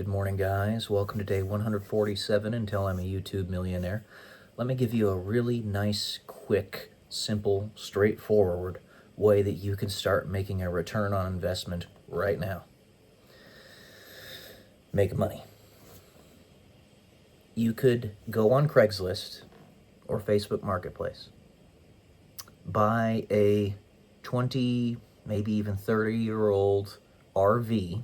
Good morning, guys. Welcome to day 147 until I'm a YouTube millionaire. Let me give you a really nice, quick, simple, straightforward way that you can start making a return on investment right now. Make money. You could go on Craigslist or Facebook Marketplace, buy a 20, maybe even 30-year-old RV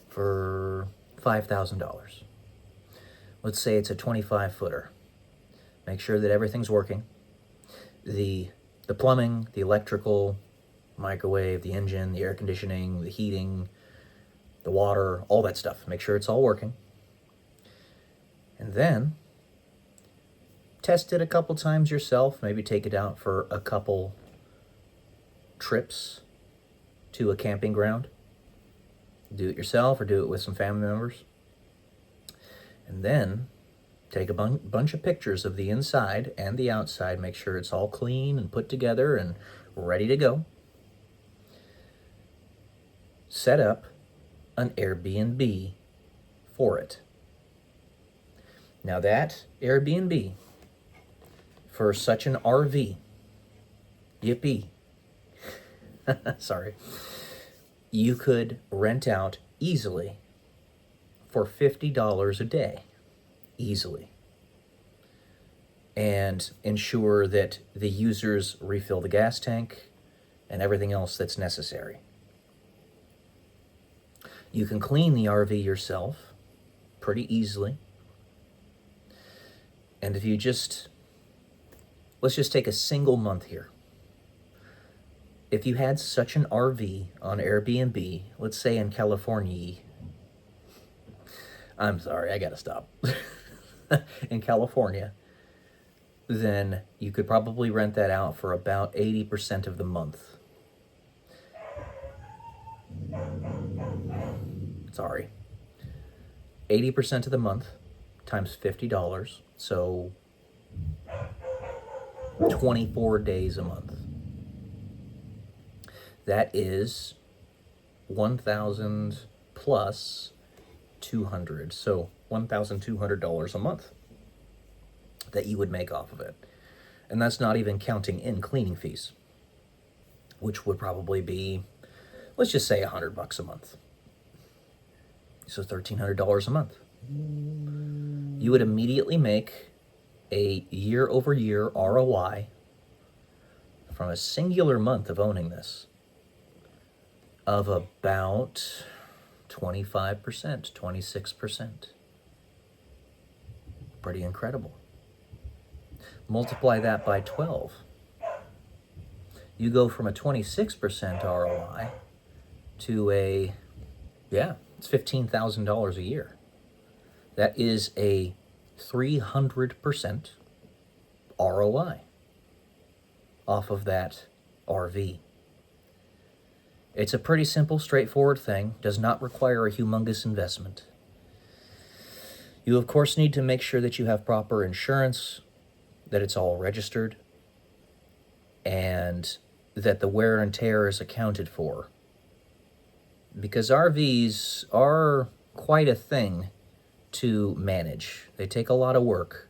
for $5,000. Let's say it's a 25-footer. Make sure that everything's working. The plumbing, the electrical, microwave, the engine, the air conditioning, the heating, the water, all that stuff. Make sure it's all working. And then test it a couple times yourself. Maybe take it out for a couple trips to a camping ground. Do it yourself or do it with some family members. And then take a bunch of pictures of the inside and the outside. Make sure it's all clean and put together and ready to go. Set up an Airbnb for it. Now that Airbnb for such an RV, yippee, sorry, you could rent out easily for $50 a day, easily, and ensure that the users refill the gas tank and everything else that's necessary. You can clean the RV yourself pretty easily. And if you let's just take a single month here. If you had such an RV on Airbnb, let's say in California, I'm sorry, I gotta stop. In California, then you could probably rent that out for about 80% of the month. Sorry. 80% of the month times $50, so 24 days a month. That is 1,000 plus 200, so $1,200 a month that you would make off of it. And that's not even counting in cleaning fees, which would probably be, let's just say $100 a month. So $1,300 a month. You would immediately make a year-over-year ROI from a singular month of owning this of about 25%, 26%. Pretty incredible. Multiply that by 12. You go from a 26% ROI to it's $15,000 a year. That is a 300% ROI off of that RV. It's a pretty simple, straightforward thing, does not require a humongous investment. You, of course, need to make sure that you have proper insurance, that it's all registered, and that the wear and tear is accounted for. Because RVs are quite a thing to manage. They take a lot of work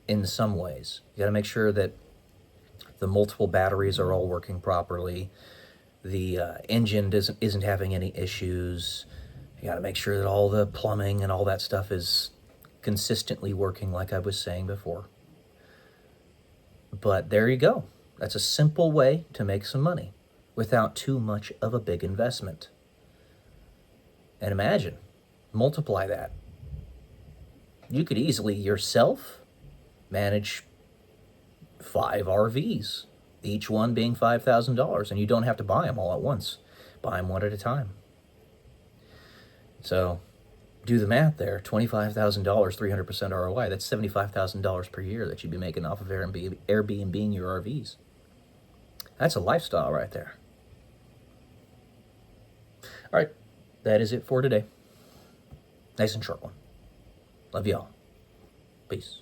in some ways. You gotta make sure that the multiple batteries are all working properly. The engine isn't having any issues. You got to make sure that all the plumbing and all that stuff is consistently working, like I was saying before. But there you go. That's a simple way to make some money without too much of a big investment. And imagine, multiply that. You could easily yourself manage 5 RVs. Each one being $5,000, and you don't have to buy them all at once. Buy them one at a time. So, do the math there. $25,000, 300% ROI. That's $75,000 per year that you'd be making off of Airbnb your RVs. That's a lifestyle right there. All right, that is it for today. Nice and short one. Love y'all. Peace.